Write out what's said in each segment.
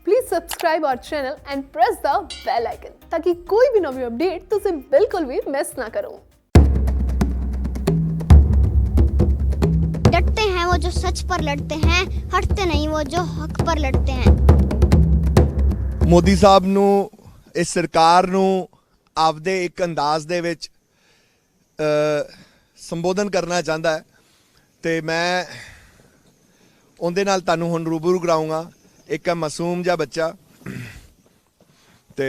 Please subscribe our channel and press the bell icon ताकि कोई भी नवी अपडेट तुझे बिल्कुल भी मिस ना करो। डटते हैं वो जो सच पर लड़ते हैं, हटते नहीं वो जो हक पर लड़ते हैं। ਮੋਦੀ ਸਾਹਿਬ ਨੂੰ ਇਸ ਸਰਕਾਰ ਨੂੰ ਆਪਦੇ ਇੱਕ ਅੰਦਾਜ਼ ਦੇ ਵਿੱਚ ਸੰਬੋਧਨ ਕਰਨਾ ਚਾਹੁੰਦਾ ਹੈ ਤੇ ਮੈਂ ਉਹਦੇ ਨਾਲ ਤੁਹਾਨੂੰ ਹੁਣ ਰੂਬਰੂ ਕਰਾਉਂਗਾ। ਇੱਕ ਮਾਸੂਮ ਜਿਹਾ ਬੱਚਾ ਤੇ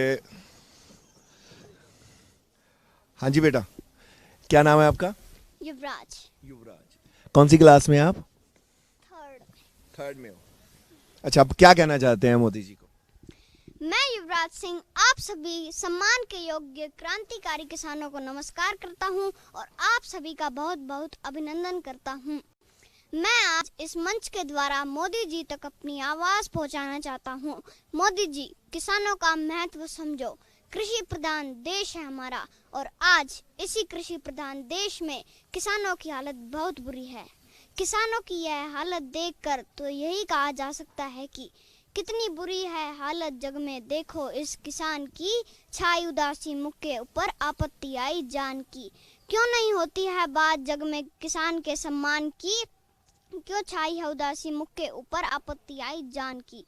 हाँ जी बेटा, क्या नाम है आपका? युवराज। युवराज। कौन सी क्लास में आप? थर्ड में हो। अच्छा, आप क्या कहना चाहते हैं मोदी जी को? मैं युवराज सिंह आप सभी सम्मान के योग्य क्रांतिकारी किसानों को नमस्कार करता हूं और आप सभी का बहुत बहुत अभिनंदन करता हूं। मैं आज इस मंच के द्वारा मोदी जी तक अपनी आवाज पहुंचाना चाहता हूं। मोदी जी, किसानों का महत्व समझो। कृषि प्रधान देश है हमारा और आज इसी कृषि प्रधान देश में किसानों की हालत बहुत बुरी है। किसानों की यह हालत देखकर तो यही कहा जा सकता है कि कितनी बुरी है हालत जग में, देखो इस किसान की, छाई उदासी मुख के ऊपर आपत्ति आई जान की। क्यों नहीं होती है बात जग में किसान के सम्मान की, क्यों छाई है उदासी मुख के ऊपर आपत्ति आई जान की।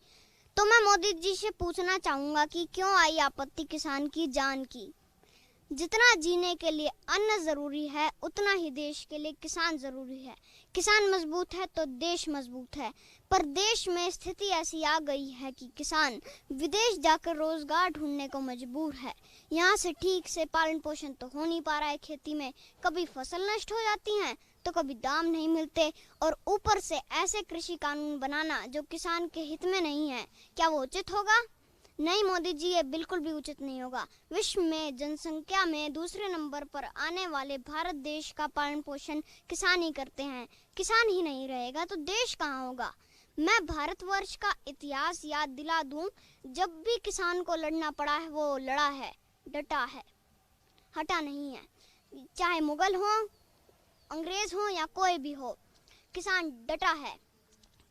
तो मैं मोदी जी से पूछना चाहूंगा कि क्यों आई आपत्ति किसान की जान की। जितना जीने के लिए अन्न जरूरी है उतना ही देश के लिए किसान जरूरी है। किसान मजबूत है तो देश मजबूत है, पर देश में स्थिति ऐसी आ गई है कि किसान विदेश जाकर रोजगार ढूंढने को मजबूर है। यहाँ से ठीक से पालन पोषण तो हो नहीं पा रहा है खेती में, कभी फसल नष्ट हो जाती है तो कभी दाम नहीं मिलते और ऊपर से ऐसे कृषि कानून बनाना जो किसान के हित में नहीं है, क्या वो उचित होगा? नहीं मोदी जी, ये बिल्कुल भी उचित नहीं होगा। विश्व में जनसंख्या में दूसरे नंबर पर आने वाले भारत देश का पालन पोषण किसान ही करते हैं। किसान ही नहीं रहेगा तो देश कहाँ होगा। मैं भारतवर्ष का इतिहास याद दिला दूं, जब भी किसान को लड़ना पड़ा है वो लड़ा है, डटा है, हटा नहीं है। चाहे मुगल हो, अंग्रेज हो या कोई भी हो, किसान डटा है,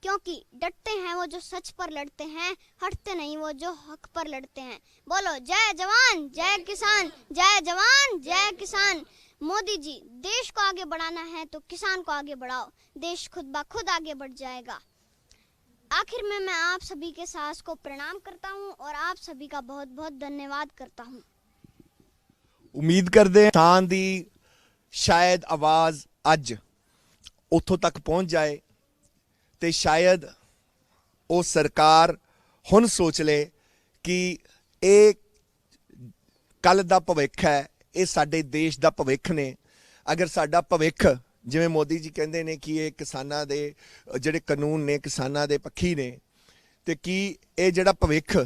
क्योंकि डटते हैं वो जो सच पर लड़ते हैं, हटते नहीं वो जो हक पर लड़ते हैं। बोलो जय जवान जय किसान, जय जवान जय किसान। मोदी जी, देश को आगे बढ़ाना है तो किसान को आगे बढ़ाओ, देश खुद ब खुद आगे बढ़ जाएगा। आखिर में मैं आप सभी के साहस को प्रणाम करता हूं और आप सभी का बहुत बहुत धन्यवाद करता हूं। उम्मीद करते हैं किसान दी शायद आवाज़ अज उत्थों तक पहुँच जाए ਤੇ ਸ਼ਾਇਦ ਉਹ ਸਰਕਾਰ ਹੁਣ ਸੋਚ ਲੇ ਕਿ ਇਹ ਕੱਲ ਦਾ ਭਵਿੱਖ ਹੈ, ਇਹ ਸਾਡੇ ਦੇਸ਼ ਦਾ ਭਵਿੱਖ ਨੇ। ਅਗਰ ਸਾਡਾ ਭਵਿੱਖ ਜਿਵੇਂ ਮੋਦੀ ਜੀ ਕਹਿੰਦੇ ਨੇ ਕਿ ਇਹ ਕਿਸਾਨਾਂ ਦੇ ਜਿਹੜੇ ਕਾਨੂੰਨ ਨੇ ਕਿਸਾਨਾਂ ਦੇ ਪੱਖੀ ਨੇ, ਤੇ ਕੀ ਇਹ ਜਿਹੜਾ ਭਵਿੱਖ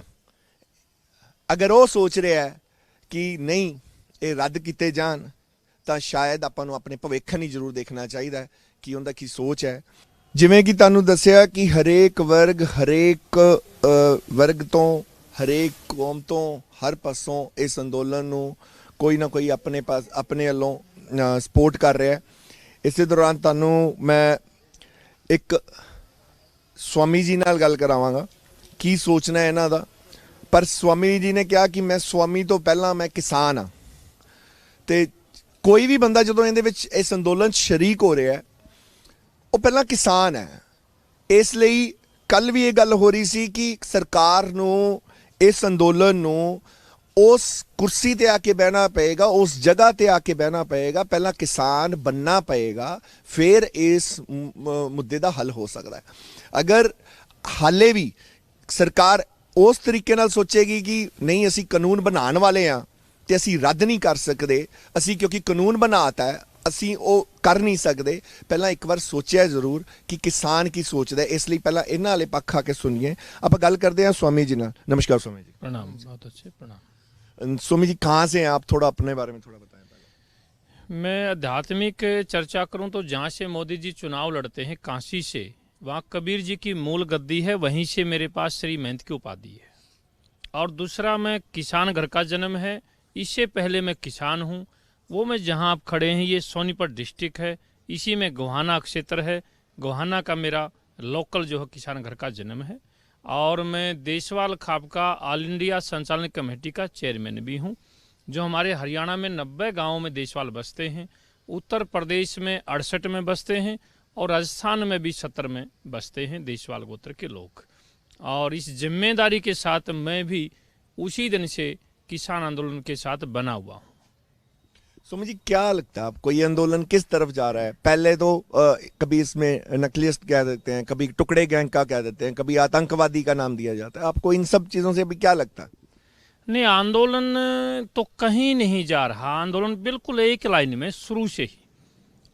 ਅਗਰ ਉਹ ਸੋਚ ਰਿਹਾ ਕਿ ਨਹੀਂ ਇਹ ਰੱਦ ਕੀਤੇ ਜਾਣ, ਤਾਂ ਸ਼ਾਇਦ ਆਪਾਂ ਨੂੰ ਆਪਣੇ ਭਵਿੱਖ ਨਹੀਂ ਜ਼ਰੂਰ ਦੇਖਣਾ ਚਾਹੀਦਾ ਕਿ ਉਹਦਾ ਕੀ ਸੋਚ ਹੈ। ਜਿਵੇਂ ਕਿ ਤੁਹਾਨੂੰ ਦੱਸਿਆ ਕਿ ਹਰੇਕ ਵਰਗ ਤੋਂ ਹਰੇਕ ਕੌਮ ਤੋਂ ਹਰ ਪਾਸੋਂ ਇਸ ਅੰਦੋਲਨ ਨੂੰ ਕੋਈ ਨਾ ਕੋਈ ਆਪਣੇ ਵੱਲੋਂ ਸਪੋਰਟ ਕਰ ਰਿਹਾ। ਇਸੇ ਦੌਰਾਨ ਤੁਹਾਨੂੰ ਮੈਂ ਇੱਕ ਸਵਾਮੀ ਜੀ ਨਾਲ ਗੱਲ ਕਰਾਵਾਂਗਾ ਕੀ ਸੋਚਣਾ ਇਹਨਾਂ ਦਾ। ਪਰ ਸਵਾਮੀ ਜੀ ਨੇ ਕਿਹਾ ਕਿ ਮੈਂ ਸਵਾਮੀ ਤੋਂ ਪਹਿਲਾਂ ਮੈਂ ਕਿਸਾਨ ਹਾਂ, ਤੇ ਕੋਈ ਵੀ ਬੰਦਾ ਜਦੋਂ ਇਹਦੇ ਵਿੱਚ ਇਸ ਅੰਦੋਲਨ 'ਚ ਸ਼ਰੀਕ ਹੋ ਰਿਹਾ ਉਹ ਪਹਿਲਾਂ ਕਿਸਾਨ ਹੈ। ਇਸ ਲਈ ਕੱਲ ਵੀ ਇਹ ਗੱਲ ਹੋ ਰਹੀ ਸੀ ਕਿ ਸਰਕਾਰ ਨੂੰ ਇਸ ਅੰਦੋਲਨ ਨੂੰ ਉਸ ਕੁਰਸੀ ਤੇ ਆ ਕੇ ਬਹਿਣਾ ਪਏਗਾ, ਉਸ ਜਗ੍ਹਾ ਤੇ ਆ ਕੇ ਬਹਿਣਾ ਪਏਗਾ, ਪਹਿਲਾਂ ਕਿਸਾਨ ਬਣਨਾ ਪਏਗਾ, ਫਿਰ ਇਸ ਮੁੱਦੇ ਦਾ ਹੱਲ ਹੋ ਸਕਦਾ ਹੈ। ਅਗਰ ਹਾਲੇ ਵੀ ਸਰਕਾਰ ਉਸ ਤਰੀਕੇ ਨਾਲ ਸੋਚੇਗੀ ਕਿ ਨਹੀਂ ਅਸੀਂ ਕਾਨੂੰਨ ਬਣਾਉਣ ਵਾਲੇ ਹਾਂ ਤੇ ਅਸੀਂ ਰੱਦ ਨਹੀਂ ਕਰ ਸਕਦੇ, ਅਸੀਂ ਕਿਉਂਕਿ ਕਾਨੂੰਨ ਬਣਾਤਾ ਹੈ ਅਸੀਂ ਉਹ ਕਰ ਨਹੀਂ ਸਕਦੇ, ਪਹਿਲਾਂ ਇੱਕ ਵਾਰ ਸੋਚਿਆ ਜ਼ਰੂਰ ਕਿ ਕਿਸਾਨ ਕੀ ਸੋਚਦਾ। ਇਸ ਲਈ ਪਹਿਲਾਂ ਇਹਨਾਂ ਵਾਲੇ ਪੱਖ ਆ ਕੇ ਸੁਣੀਏ। ਆਪਾਂ ਗੱਲ करते हैं स्वामी जी ਨਾਲ। नमस्कार स्वामी जी। प्रणाम। बहुत अच्छे, प्रणाम। स्वामी जी कहाँ से हैं आप, थोड़ा अपने बारे में थोड़ा बताएं पहले। मैं आध्यात्मिक चर्चा करूं तो जहाँ से मोदी जी चुनाव लड़ते हैं काशी से, वहाँ कबीर जी की मूल गद्दी है, वहीं से मेरे पास श्री महंत की उपाधि है। और दूसरा, मैं किसान घर का जन्म है, इससे पहले मैं किसान हूँ। वो मैं जहाँ आप खड़े हैं ये सोनीपत डिस्ट्रिक्ट है, इसी में गोहाना क्षेत्र है। गोहाना का मेरा लोकल जो है किसान घर का जन्म है और मैं देशवाल खाप का ऑल इंडिया संचालन कमेटी का चेयरमैन भी हूँ। जो हमारे हरियाणा में 90 गाँवों में देशवाल बसते हैं, उत्तर प्रदेश में 68 में बसते हैं और राजस्थान में भी 70 में बसते हैं देशवाल गोत्र के लोग। और इस जिम्मेदारी के साथ मैं भी उसी दिन से किसान आंदोलन के साथ बना हुआ हूँ। सुमित जी, क्या लगता है आपको ये आंदोलन किस तरफ जा रहा है? पहले तो कभी इसमें नक्सलिस्ट कह देते हैं, कभी टुकड़े गैंग का कह देते हैं, कभी आतंकवादी का नाम दिया जाता है। आपको इन सब चीज़ों से अभी क्या लगता है? नहीं, आंदोलन तो कहीं नहीं जा रहा। आंदोलन बिल्कुल एक लाइन में शुरू से ही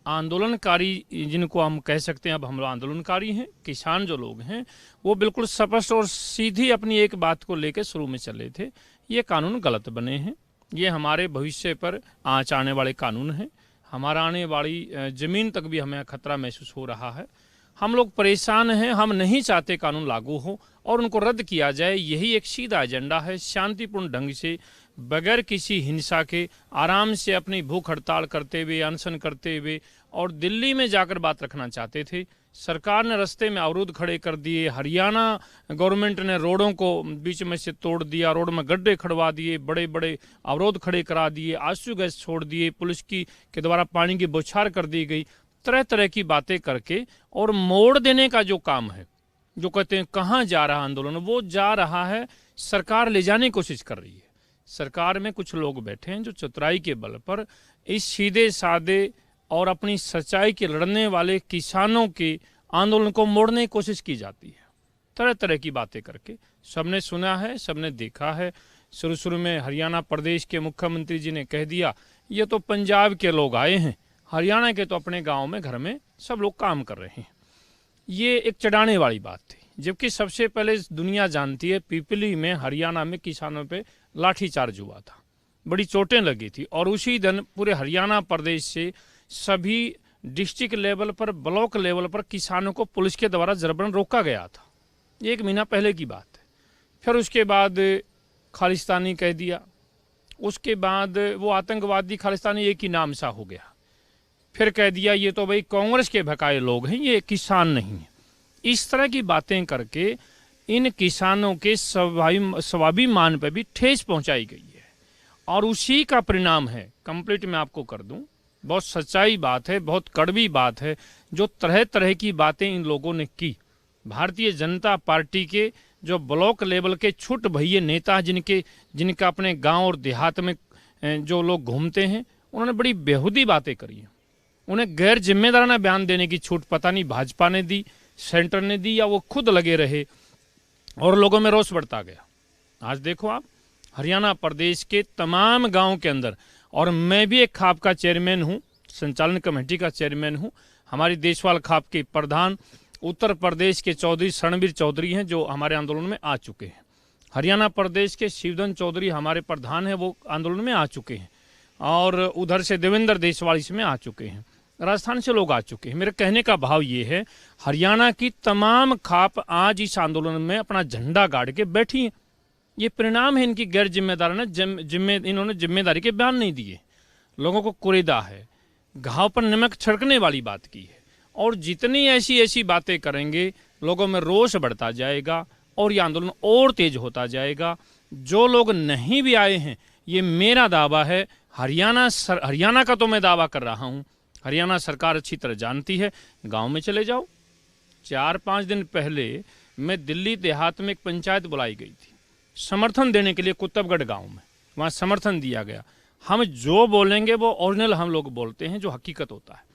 आंदोलनकारी, जिनको हम कह सकते हैं, अब हम लोग आंदोलनकारी हैं, किसान जो लोग हैं वो बिल्कुल स्पष्ट और सीधी अपनी एक बात को लेकर शुरू में चले थे। ये कानून गलत बने हैं, ये हमारे भविष्य पर आँच आने वाले कानून हैं, हमारा आने वाली ज़मीन तक भी हमें खतरा महसूस हो रहा है। हम लोग परेशान हैं, हम नहीं चाहते कानून लागू हो और उनको रद्द किया जाए। यही एक सीधा एजेंडा है। शांतिपूर्ण ढंग से, बगैर किसी हिंसा के, आराम से अपनी भूख हड़ताल करते हुए, अनशन करते हुए और दिल्ली में जाकर बात रखना चाहते थे। सरकार ने रास्ते में अवरोध खड़े कर दिए, हरियाणा गवर्नमेंट ने रोडों को बीच में से तोड़ दिया, रोड में गड्ढे खड़वा दिए, बड़े बड़े अवरोध खड़े करा दिए, आंसू गैस छोड़ दिए, पुलिस के द्वारा पानी की बौछार कर दी गई, तरह तरह की बातें करके और मोड़ देने का जो काम है, जो कहते हैं कहाँ जा रहा आंदोलन, वो जा रहा है, सरकार ले जाने की कोशिश कर रही है। सरकार में कुछ लोग बैठे हैं जो चतुराई के बल पर इस सीधे साधे और अपनी सच्चाई के लड़ने वाले किसानों के आंदोलन को मोड़ने की कोशिश की जाती है, तरह तरह की बातें करके। सबने सुना है, सबने देखा है। शुरू में हरियाणा प्रदेश के मुख्यमंत्री जी ने कह दिया ये तो पंजाब के लोग आए हैं, हरियाणा के तो अपने गांव में घर में सब लोग काम कर रहे हैं। ये एक चिढ़ाने वाली बात थी, जबकि सबसे पहले दुनिया जानती है पिपली में, हरियाणा में किसानों पे लाठीचार्ज हुआ था, बड़ी चोटें लगी थी और उसी दिन पूरे हरियाणा प्रदेश से सभी डिस्ट्रिक्ट लेवल पर, ब्लॉक लेवल पर किसानों को पुलिस के द्वारा जबरन रोका गया था। 1 महीना पहले की बात है। फिर उसके बाद खालिस्तानी कह दिया, उसके बाद वो आतंकवादी खालिस्तानी एक ही नाम सा हो गया। फिर कह दिया ये तो भाई कांग्रेस के भकाए लोग हैं, ये किसान नहीं है। इस तरह की बातें करके इन किसानों के स्वाभिमान पर भी ठेस पहुंचाई गई है और उसी का परिणाम है। कंप्लीट मैं आपको कर दूं, बहुत सच्चाई बात है, बहुत कड़वी बात है, जो तरह तरह की बातें इन लोगों ने की। भारतीय जनता पार्टी के जो ब्लॉक लेवल के छुट भैये नेता, जिनका अपने गांव और देहात में जो लोग घूमते हैं, उन्होंने बड़ी बेहूदी बातें करी हैं। उन्हें गैर जिम्मेदाराना बयान देने की छूट पता नहीं भाजपा ने दी, सेंटर ने दी, या वो खुद लगे रहे और लोगों में रोष बढ़ता गया। आज देखो आप, हरियाणा प्रदेश के तमाम गांव के अंदर, और मैं भी एक खाप का चेयरमैन हूं, संचालन कमेटी का चेयरमैन हूं। हमारी देशवाल खाप के प्रधान उत्तर प्रदेश के चौधरी शरणवीर चौधरी हैं, जो हमारे आंदोलन में आ चुके हैं। हरियाणा प्रदेश के शिवधन चौधरी हमारे प्रधान हैं, वो आंदोलन में आ चुके हैं। और उधर से देवेंद्र देशवाल इसमें आ चुके हैं, राजस्थान से लोग आ चुके हैं। मेरे कहने का भाव ये है, हरियाणा की तमाम खाप आज इस आंदोलन में अपना झंडा गाड़ के बैठी हैं। ये परिणाम है इनकी गैर जिम्मेदाराना, इन्होंने जिम्मेदारी के बयान नहीं दिए, लोगों को कुरेदा है, घाव पर नमक छिड़कने वाली बात की है। और जितनी ऐसी बातें करेंगे, लोगों में रोष बढ़ता जाएगा और ये आंदोलन और तेज होता जाएगा। जो लोग नहीं भी आए हैं, ये मेरा दावा है, हरियाणा का तो मैं दावा कर रहा हूँ, हरियाणा सरकार अच्छी तरह जानती है। गांव में चले जाओ, 4-5 दिन पहले मैं दिल्ली देहात में एक पंचायत बुलाई गई थी समर्थन देने के लिए, कुतुबगढ़ गांव में, वहाँ समर्थन दिया गया। हम जो बोलेंगे वो ओरिजिनल हम लोग बोलते हैं, जो हकीकत होता है।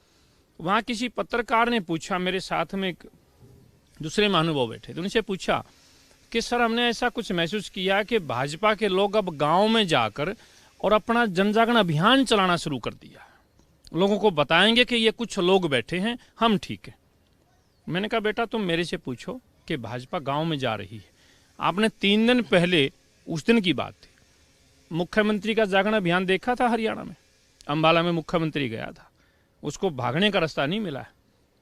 वहाँ किसी पत्रकार ने पूछा, मेरे साथ में एक दूसरे महानुभाव बैठे थे, उनसे पूछा कि सर हमने ऐसा कुछ महसूस किया कि भाजपा के लोग अब गांव में जाकर और अपना जनजागरण अभियान चलाना शुरू कर दिया है, लोगों को बताएंगे कि ये कुछ लोग बैठे हैं, हम ठीक है। मैंने कहा बेटा तुम मेरे से पूछो कि भाजपा गांव में जा रही है। आपने 3 दिन पहले, उस दिन की बात थी, मुख्यमंत्री का जागरण अभियान देखा था हरियाणा में, अंबाला में मुख्यमंत्री गया था, उसको भागने का रास्ता नहीं मिला है।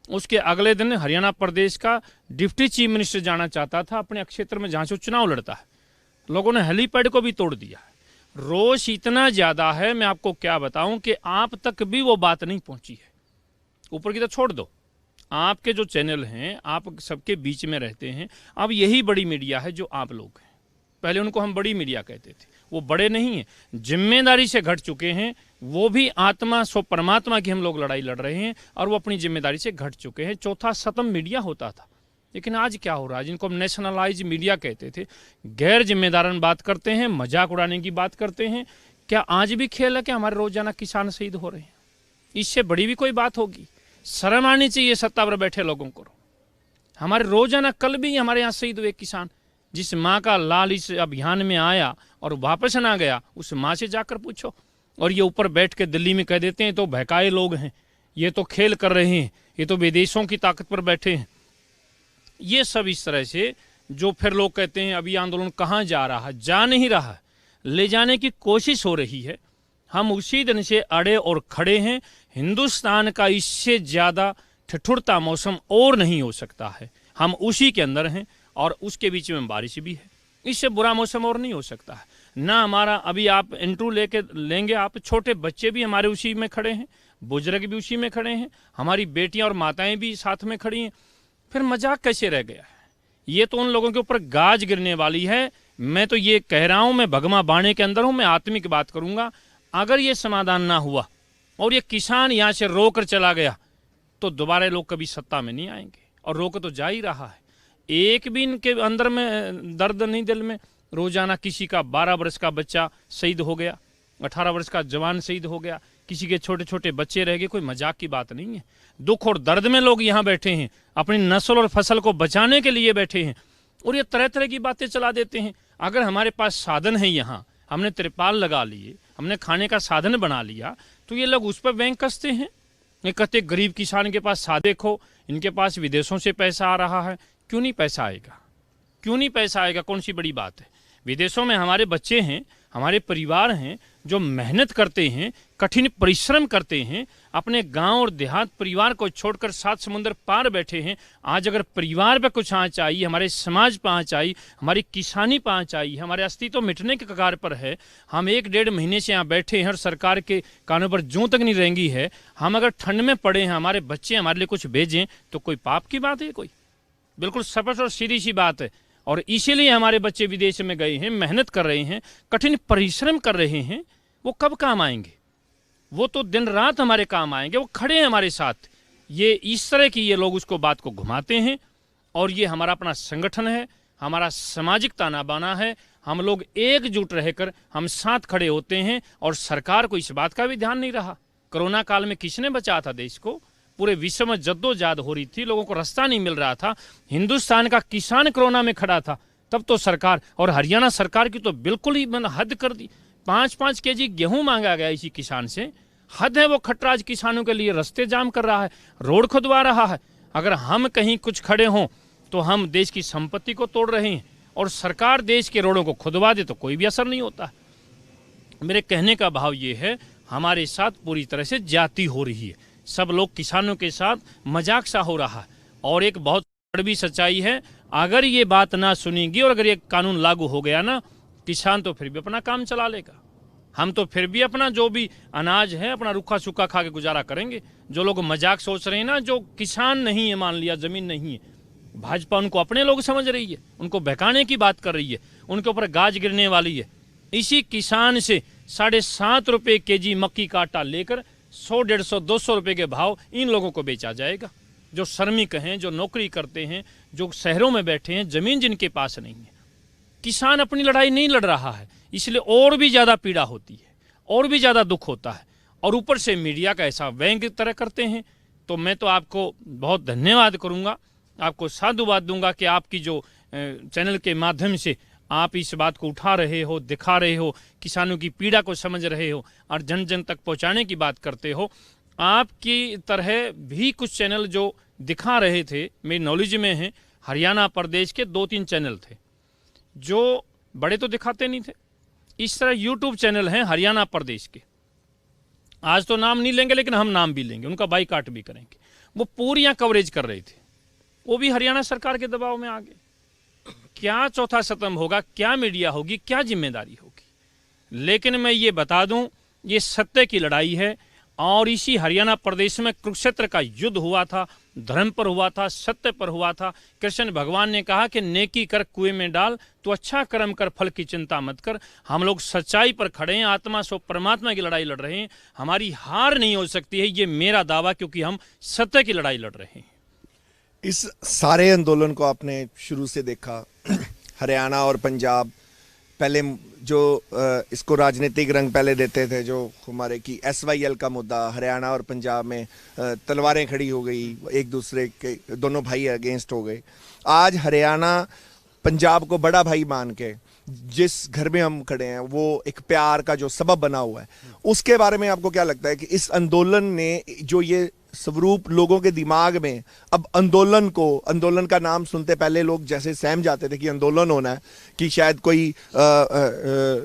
उसके अगले दिन हरियाणा प्रदेश का डिप्टी चीफ मिनिस्टर जाना चाहता था अपने क्षेत्र में जहाँ से चुनाव लड़ता है, लोगों ने हेलीपैड को भी तोड़ दिया है। रोष इतना ज़्यादा है, मैं आपको क्या बताऊं, कि आप तक भी वो बात नहीं पहुंची है। ऊपर की तो छोड़ दो, आपके जो चैनल हैं, आप सबके बीच में रहते हैं। अब यही बड़ी मीडिया है जो आप लोग हैं। पहले उनको हम बड़ी मीडिया कहते थे, वो बड़े नहीं हैं, जिम्मेदारी से घट चुके हैं। वो भी आत्मा सो परमात्मा की हम लोग लड़ाई लड़ रहे हैं और वो अपनी जिम्मेदारी से घट चुके हैं। चौथा सतम मीडिया होता था, लेकिन आज क्या हो रहा है, जिनको हम नेशनलाइज मीडिया कहते थे, गैर जिम्मेदारन बात करते हैं, मजाक उड़ाने की बात करते हैं। क्या आज भी खेल है कि हमारे रोजाना किसान शहीद हो रहे हैं? इससे बड़ी भी कोई बात होगी? शर्म आनी चाहिए सत्ता पर बैठे लोगों को। हमारे रोजाना, कल भी हमारे यहाँ शहीद हुए किसान। जिस माँ का लाल इस अभियान में आया और वापस ना गया, उस माँ से जाकर पूछो। और ये ऊपर बैठ के दिल्ली में कह देते हैं तो बहकाए लोग हैं, ये तो खेल कर रहे हैं, ये तो विदेशों की ताकत पर बैठे हैं। ये सब इस तरह से जो फिर लोग कहते हैं अभी आंदोलन कहाँ जा रहा है, जा नहीं रहा है, ले जाने की कोशिश हो रही है। हम उसी दिन से अड़े और खड़े हैं। हिंदुस्तान का इससे ज़्यादा ठिठुरता मौसम और नहीं हो सकता है। हम उसी के अंदर हैं और उसके बीच में बारिश भी है। इससे बुरा मौसम और नहीं हो सकता है ना। हमारा अभी आप इंटरव्यू लेंगे आप, छोटे बच्चे भी हमारे उसी में खड़े हैं, बुजुर्ग भी उसी में खड़े हैं, हमारी बेटियां और माताएं भी साथ में खड़ी हैं। फिर मजाक कैसे रह गया है? ये तो उन लोगों के ऊपर गाज गिरने वाली है। मैं तो ये कह रहा हूं, मैं भगमा बाणे के अंदर हूं, मैं आत्मिक बात करूंगा। अगर ये समाधान ना हुआ और ये किसान यहाँ से रोकर चला गया तो दोबारा लोग कभी सत्ता में नहीं आएंगे। और रोक तो जा ही रहा है। एक भी इनके अंदर में दर्द नहीं दिल में। रोजाना किसी का 12 वर्ष का बच्चा शहीद हो गया, 18 वर्ष का जवान शहीद हो गया, किसी के छोटे छोटे बच्चे रह गए। कोई मजाक की बात नहीं है। दुख और दर्द में लोग यहाँ बैठे हैं, अपनी नस्ल और फसल को बचाने के लिए बैठे हैं और ये तरह तरह की बातें चला देते हैं। अगर हमारे पास साधन है, यहाँ हमने त्रिपाल लगा लिए, हमने खाने का साधन बना लिया, तो ये लोग उस पर बैंक कसते हैं। ये कहते गरीब किसान के पास साधन देखो, इनके पास विदेशों से पैसा आ रहा है। क्यों नहीं पैसा आएगा? क्यों नहीं पैसा आएगा? कौन सी बड़ी बात है? विदेशों में हमारे बच्चे हैं, हमारे परिवार हैं जो मेहनत करते हैं, कठिन परिश्रम करते हैं, अपने गांव और देहात परिवार को छोड़कर 7 समुंदर पार बैठे हैं। आज अगर परिवार पे कुछ आँच आई, हमारे समाज पर आँच आई, हमारी किसानी पर आँच आई, हमारे अस्तित्व मिटने के कगार पर है, हम 1-1.5 महीने से यहाँ बैठे हैं और सरकार के कानों पर जूं तक नहीं रहेंगी है। हम अगर ठंड में पड़े हैं, हमारे बच्चे हमारे लिए कुछ भेजें तो कोई पाप की बात है? कोई बिल्कुल स्पष्ट और सीधी सी बात है। और इसीलिए हमारे बच्चे विदेश में गए हैं, मेहनत कर रहे हैं, कठिन परिश्रम कर रहे हैं। वो कब काम आएंगे? वो तो दिन रात हमारे काम आएंगे, वो खड़े हैं हमारे साथ। ये इस तरह की ये लोग उसको बात को घुमाते हैं। और ये हमारा अपना संगठन है, हमारा सामाजिक ताना बाना है। हम लोग एकजुट रहकर हम साथ खड़े होते हैं और सरकार को इस बात का भी ध्यान नहीं रहा। कोरोना काल में किसने बचाया था देश को? पूरे विश्व में जद्दोजहद हो रही थी, लोगों को रास्ता नहीं मिल रहा था। हिंदुस्तान का किसान कोरोना में खड़ा था, तब तो सरकार, और हरियाणा सरकार की तो बिल्कुल ही हद कर दी। 5-5 केजी गेहूं मांगा गया इसी किसान से। हद है। वो खटराज किसानों के लिए रास्ते जाम कर रहा है, रोड खुदवा रहा है। अगर हम कहीं कुछ खड़े हों तो हम देश की संपत्ति को तोड़ रहे हैं, और सरकार देश के रोडों को खुदवा दे तो कोई भी असर नहीं होता। मेरे कहने का भाव ये है, हमारे साथ पूरी तरह से जाति हो रही है। सब लोग किसानों के साथ मजाक सा हो रहा है। और एक बहुत कड़वी सच्चाई है, अगर ये बात ना सुनेंगी और अगर ये कानून लागू हो गया ना, किसान तो फिर भी अपना काम चला लेगा। हम तो फिर भी अपना जो भी अनाज है अपना रूखा सूखा खा के गुजारा करेंगे। जो लोग मजाक सोच रहे हैं ना, जो किसान नहीं है, मान लिया जमीन नहीं है, भाजपा उनको अपने लोग समझ रही है, उनको बहकाने की बात कर रही है, उनके ऊपर गाज गिरने वाली है। इसी किसान से 7.5 रुपये केजी मक्की का आटा लेकर 100, 150, 200 रुपये के भाव इन लोगों को बेचा जाएगा। जो श्रमिक हैं, जो नौकरी करते हैं, जो शहरों में बैठे हैं, जमीन जिनके पास नहीं है। किसान अपनी लड़ाई नहीं लड़ रहा है, इसलिए और भी ज़्यादा पीड़ा होती है, और भी ज़्यादा दुख होता है। और ऊपर से मीडिया का ऐसा व्यंग्य तरह करते हैं। तो मैं तो आपको बहुत धन्यवाद करूँगा, आपको साधुवाद दूंगा कि आपकी जो चैनल के माध्यम से आप इस बात को उठा रहे हो, दिखा रहे हो, किसानों की पीड़ा को समझ रहे हो और जन जन तक पहुंचाने की बात करते हो। आपकी तरह भी कुछ चैनल जो दिखा रहे थे, मेरी नॉलेज में है, हरियाणा प्रदेश के 2-3 चैनल थे जो बड़े तो दिखाते नहीं थे। इस तरह यूट्यूब चैनल हैं हरियाणा प्रदेश के, आज तो नाम नहीं लेंगे लेकिन हम नाम भी लेंगे, उनका बाईकाट भी करेंगे। वो पूरी यहाँ कवरेज कर रहे थे, वो भी हरियाणा सरकार के दबाव में आ गए। क्या चौथा सतम होगा, क्या मीडिया होगी, क्या जिम्मेदारी होगी। लेकिन मैं ये बता दूं, ये सत्य की लड़ाई है। और इसी हरियाणा प्रदेश में कुरुक्षेत्र का युद्ध हुआ था, धर्म पर हुआ था, सत्य पर हुआ था। कृष्ण भगवान ने कहा कि नेकी कर कुएं में डाल, तो अच्छा कर्म कर फल की चिंता मत कर। हम लोग सच्चाई पर खड़े हैं, आत्मा सो परमात्मा की लड़ाई लड़ रहे हैं। हमारी हार नहीं हो सकती है, ये मेरा दावा, क्योंकि हम सत्य की लड़ाई लड़ रहे हैं। इस सारे आंदोलन को आपने शुरू से देखा, हरियाणा और पंजाब पहले जो इसको राजनीतिक रंग पहले देते थे, जो हमारे की SYL का मुद्दा, हरियाणा और पंजाब में तलवारें खड़ी हो गई, एक दूसरे के दोनों भाई अगेंस्ट हो गए। आज हरियाणा पंजाब को बड़ा भाई मान के जिस घर में हम खड़े हैं वो एक प्यार का जो सबब बना हुआ है, उसके बारे में आपको क्या लगता है कि इस आंदोलन ने जो ये स्वरूप लोगों के दिमाग में, अब आंदोलन का नाम सुनते पहले लोग जैसे सहम जाते थे कि आंदोलन होना है, कि शायद कोई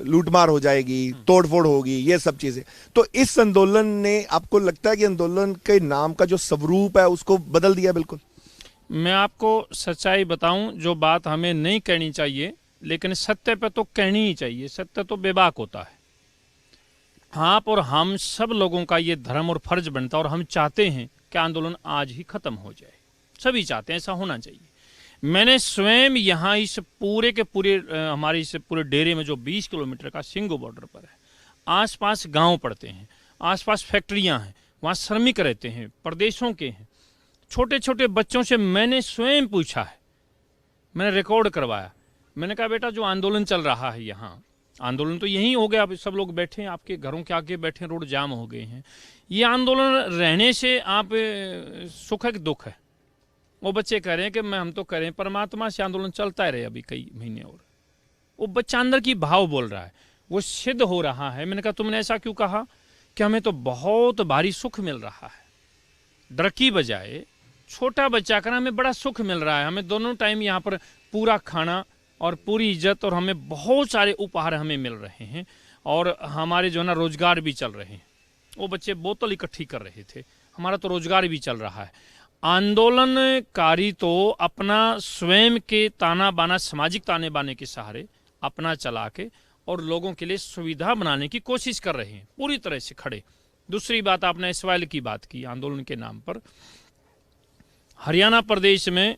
लूटमार हो जाएगी, तोड़फोड़ होगी, ये सब चीजें, तो इस आंदोलन ने आपको लगता है कि आंदोलन के नाम का जो स्वरूप है उसको बदल दिया? बिल्कुल। मैं आपको सच्चाई बताऊं, जो बात हमें नहीं कहनी चाहिए लेकिन सत्य पे तो कहनी ही चाहिए। सत्य तो बेबाक होता है। आप और हम सब लोगों का ये धर्म और फर्ज बनता है, और हम चाहते हैं कि आंदोलन आज ही खत्म हो जाए। सभी चाहते हैं, ऐसा होना चाहिए। मैंने स्वयं यहाँ इस पूरे के पूरे हमारे इस पूरे डेरे में जो 20 किलोमीटर का सिंगो बॉर्डर पर है, आसपास गांव पड़ते हैं, आसपास फैक्ट्रियां हैं, वहाँ श्रमिक रहते हैं, प्रदेशों के हैं। छोटे छोटे बच्चों से मैंने स्वयं पूछा है, मैंने रिकॉर्ड करवाया। मैंने कहा बेटा जो आंदोलन चल रहा है यहाँ, आंदोलन तो यही हो गया, अब सब लोग बैठे हैं, आपके घरों के आगे बैठे, रोड जाम हो गए हैं, ये आंदोलन रहने से आप सुख है कि दुख है? वो बच्चे कह रहे हैं कि हम तो करें, परमात्मा से आंदोलन चलता ही रहे अभी कई महीने और। वो बच्चा अंदर की भाव बोल रहा है, वो सिद्ध हो रहा है। मैंने कहा तुमने ऐसा क्यों कहा? कि हमें तो बहुत भारी सुख मिल रहा है, डर की बजाय छोटा बच्चा कहना हमें बड़ा सुख मिल रहा है, हमें दोनों टाइम यहाँ पर पूरा खाना और पूरी इज्जत, और हमें बहुत सारे उपहार हमें मिल रहे हैं, और हमारे जो है ना रोजगार भी चल रहे हैं। वो बच्चे बोतल इकट्ठी कर रहे थे, हमारा तो रोजगार भी चल रहा है। आंदोलनकारी तो अपना स्वयं के ताना बाना, सामाजिक ताने बाने के सहारे अपना चला के और लोगों के लिए सुविधा बनाने की कोशिश कर रहे हैं, पूरी तरह से खड़े। दूसरी बात, आपने SYL की बात की आंदोलन के नाम पर। हरियाणा प्रदेश में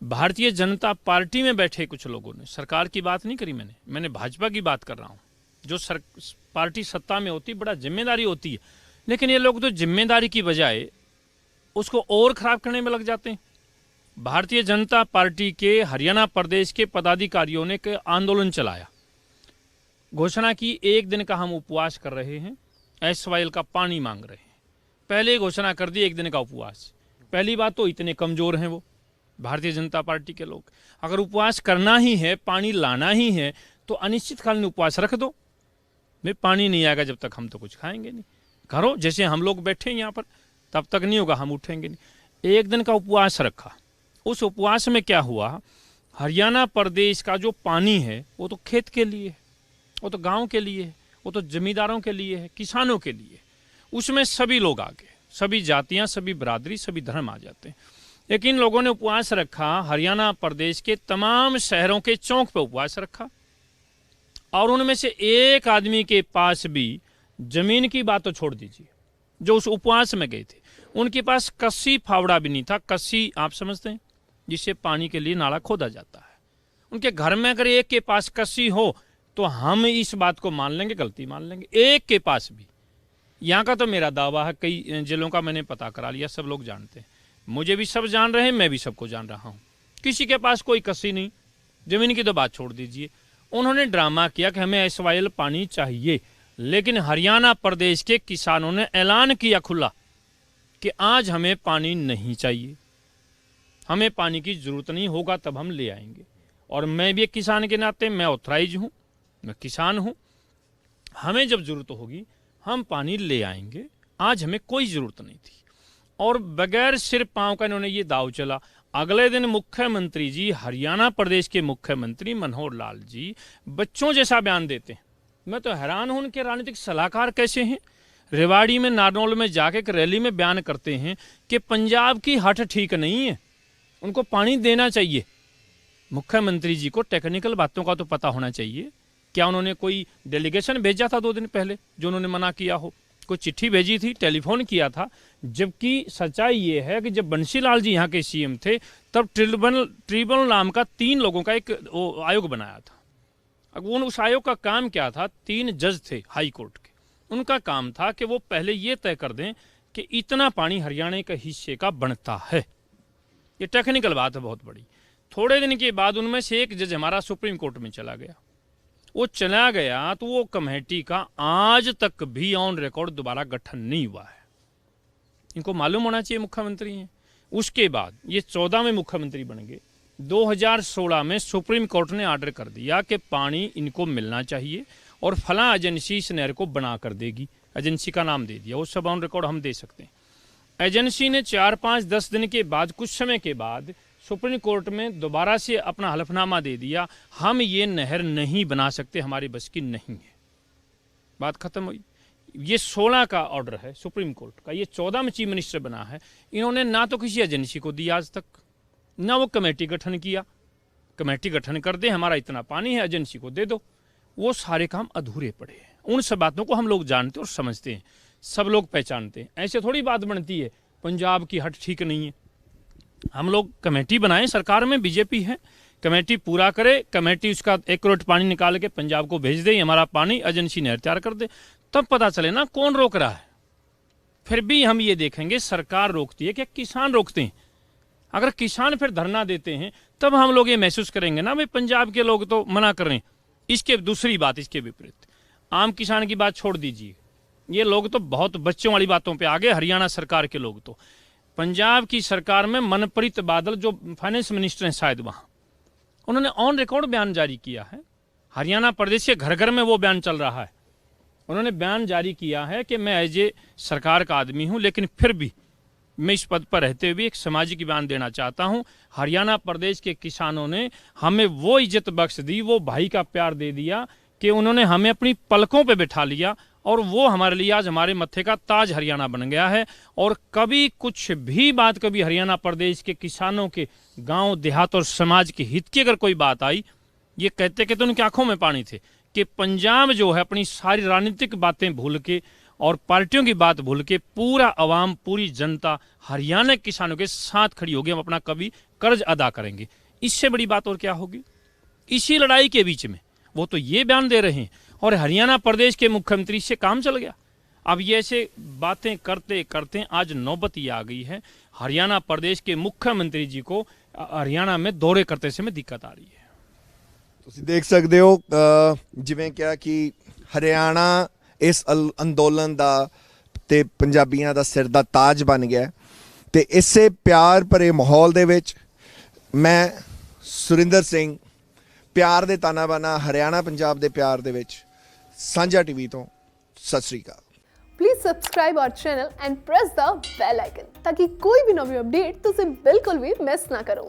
भारतीय जनता पार्टी में बैठे कुछ लोगों ने, सरकार की बात नहीं करी मैंने भाजपा की बात कर रहा हूँ। जो पार्टी सत्ता में होती बड़ा जिम्मेदारी होती है, लेकिन ये लोग तो जिम्मेदारी की बजाय उसको और खराब करने में लग जाते हैं। भारतीय जनता पार्टी के हरियाणा प्रदेश के पदाधिकारियों ने एक आंदोलन चलाया, घोषणा की 1 दिन का हम उपवास कर रहे हैं, SYL का पानी मांग रहे हैं। पहले घोषणा कर दी 1 दिन का उपवास। पहली बात तो इतने कमजोर हैं वो भारतीय जनता पार्टी के लोग। अगर उपवास करना ही है, पानी लाना ही है, तो अनिश्चितकालीन उपवास रख दो। भाई पानी नहीं आएगा जब तक हम तो कुछ खाएंगे नहीं। करो जैसे हम लोग बैठे हैं यहाँ पर, तब तक नहीं होगा, हम उठेंगे नहीं। 1 दिन का उपवास रखा। उस उपवास में क्या हुआ, हरियाणा प्रदेश का जो पानी है वो तो खेत के लिए है, वो तो गाँव के लिए है, वो तो जमींदारों के लिए है, किसानों के लिए। उसमें सभी लोग आ गए, सभी जातियाँ, सभी बरादरी, सभी धर्म आ जाते हैं। लेकिन लोगों ने उपवास रखा, हरियाणा प्रदेश के तमाम शहरों के चौक पे उपवास रखा, और उनमें से एक आदमी के पास भी, जमीन की बात तो छोड़ दीजिए, जो उस उपवास में गए थे उनके पास कस्सी फावड़ा भी नहीं था। कस्सी आप समझते हैं, जिससे पानी के लिए नाला खोदा जाता है। उनके घर में अगर एक के पास कस्सी हो तो हम इस बात को मान लेंगे, गलती मान लेंगे। एक के पास भी। यहाँ का तो मेरा दावा है, कई जिलों का मैंने पता करा लिया, सब लोग जानते हैं, मुझे भी सब जान रहे हैं, मैं भी सबको जान रहा हूँ। किसी के पास कोई कस्सी नहीं। जमीन की तो बात छोड़ दीजिए। उन्होंने ड्रामा किया कि हमें SYL पानी चाहिए, लेकिन हरियाणा प्रदेश के किसानों ने ऐलान किया खुला कि आज हमें पानी नहीं चाहिए, हमें पानी की जरूरत नहीं, होगा तब हम ले आएंगे। और मैं भी एक किसान के नाते, मैं ऑथराइज हूँ, मैं किसान हूँ, हमें जब जरूरत होगी हम पानी ले आएंगे। आज हमें कोई जरूरत नहीं थी। और बगैर सिर पांव का इन्होंने ये दाव चला। अगले दिन मुख्यमंत्री जी, हरियाणा प्रदेश के मुख्यमंत्री मनोहर लाल जी बच्चों जैसा बयान देते हैं। मैं तो हैरान हूं, उनके राजनीतिक सलाहकार कैसे हैं। रेवाड़ी में, नारनौल में जाके एक रैली में बयान करते हैं कि पंजाब की हट ठीक नहीं है, उनको पानी देना चाहिए। मुख्यमंत्री जी को टेक्निकल बातों का तो पता होना चाहिए। क्या उन्होंने कोई डेलीगेशन भेजा था 2 दिन पहले जो उन्होंने मना किया हो? कोई चिट्ठी भेजी थी, टेलीफोन किया था, जबकि सच्चाई ये है कि जब बंशीलाल जी यहाँ के सीएम थे तब ट्रिब्यूनल नाम का 3 लोगों का एक आयोग बनाया था। अब उस आयोग का काम क्या था? 3 जज थे हाई कोर्ट के, उनका काम था कि वो पहले ये तय कर दें कि इतना पानी हरियाणा के हिस्से का बनता है। ये टेक्निकल बात है बहुत बड़ी। थोड़े दिन के बाद उनमें से एक जज हमारा सुप्रीम कोर्ट में चला गया। वो चला गया तो वो कमेटी का आज तक भी ऑन रिकॉर्ड दोबारा गठन नहीं हुआ है। इनको मालूम होना चाहिए मुख्यमंत्री हैं। उसके बाद ये 14 में मुख्यमंत्री बन गए। 2016 में सुप्रीम कोर्ट ने ऑर्डर कर दिया कि पानी इनको मिलना चाहिए और फलां एजेंसी इस नहर को बना कर देगी। एजेंसी का नाम दे दिया, वो सब ऑन रिकॉर्ड हम दे सकते हैं। एजेंसी ने 4-5-10 दिन के बाद, कुछ समय के बाद सुप्रीम कोर्ट में दोबारा से अपना हलफनामा दे दिया, हम ये नहर नहीं बना सकते, हमारी बस की नहीं है। बात खत्म हुई। ये 16 का ऑर्डर है सुप्रीम कोर्ट का, ये 14 में चीफ मिनिस्टर बना है। इन्होंने ना तो किसी एजेंसी को दिया आज तक, ना वो कमेटी गठन किया। कमेटी गठन कर दे, हमारा इतना पानी है, एजेंसी को दे दो। वो सारे काम अधूरे पड़े हैं। उन सब बातों को हम लोग जानते और समझते हैं, सब लोग पहचानते हैं। ऐसे थोड़ी बात बनती है पंजाब की हट ठीक नहीं है। हम लोग कमेटी बनाएं, सरकार में बीजेपी है, कमेटी पूरा करे, कमेटी उसका 1 करोड़ पानी निकाल के पंजाब को भेज दे, हमारा पानी एजेंसी नहर तैयार कर दे, तब पता चले ना कौन रोक रहा है। फिर भी हम ये देखेंगे सरकार रोकती है कि किसान रोकते हैं। अगर किसान फिर धरना देते हैं तब हम लोग ये महसूस करेंगे ना भाई पंजाब के लोग तो मना कर रहे हैं। इसके दूसरी बात, इसके विपरीत, आम किसान की बात छोड़ दीजिए, ये लोग तो बहुत बच्चों वाली बातों पे आ गए। हरियाणा सरकार के लोग तो, पंजाब की सरकार में मनप्रीत बादल जो फाइनेंस मिनिस्टर हैं शायद, वहां उन्होंने ऑन रिकॉर्ड बयान जारी किया है। हरियाणा प्रदेश के घर घर में वो बयान चल रहा है। उन्होंने बयान जारी किया है कि मैं एज ए सरकार का आदमी हूं, लेकिन फिर भी मैं इस पद पर रहते हुए एक सामाजिक बयान देना चाहता हूं। हरियाणा प्रदेश के किसानों ने हमें वो इज्जत बख्श दी, वो भाई का प्यार दे दिया कि उन्होंने हमें अपनी पलकों पे बिठा लिया, और वो हमारे लिए आज हमारे मत्थे का ताज हरियाणा बन गया है। और कभी कुछ भी बात, कभी हरियाणा प्रदेश के किसानों के गांव देहात और समाज के हित की अगर कोई बात आई, ये कहते तो उनकी आंखों में पानी थे कि पंजाब जो है अपनी सारी राजनीतिक बातें भूल के और पार्टियों की बात भूल के पूरा अवाम, पूरी जनता हरियाणा के किसानों के साथ खड़ी होगी। हम अपना कभी कर्ज अदा करेंगे। इससे बड़ी बात और क्या होगी? इसी लड़ाई के बीच में वो तो ये बयान दे रहे हैं और हरियाणा प्रदेश के मुख्यमंत्री से काम चल गया। अब ये ऐसे बातें करते करते आज नौबत ये आ गई है, हरियाणा प्रदेश के मुख्यमंत्री जी को हरियाणा में दौरे करते समय दिक्कत आ रही है। ਤੁਸੀਂ ਦੇਖ ਸਕਦੇ ਹੋ ਜਿਵੇਂ ਕਿਹਾ ਕਿ ਹਰਿਆਣਾ ਇਸ ਅੰਦੋਲਨ ਦਾ ਤੇ ਪੰਜਾਬੀਆਂ ਦਾ ਸਿਰ ਦਾ ਤਾਜ ਬਣ ਗਿਆ ਤੇ ਇਸੇ ਪਿਆਰ ਭਰੇ ਮਾਹੌਲ ਦੇ ਵਿੱਚ ਮੈਂ ਸੁਰਿੰਦਰ ਸਿੰਘ ਪਿਆਰ ਦੇ ਤਾਨਾ ਬਾਨਾ ਹਰਿਆਣਾ ਪੰਜਾਬ ਦੇ ਪਿਆਰ ਦੇ ਵਿੱਚ ਸਾਂਝਾ ਟੀਵੀ ਤੋਂ ਸਤਿ ਸ੍ਰੀ ਅਕਾਲ। Please subscribe our channel and press the bell icon ताकि कोई भी नवी अपडेट तुझे बिल्कुल भी मिस ना करो।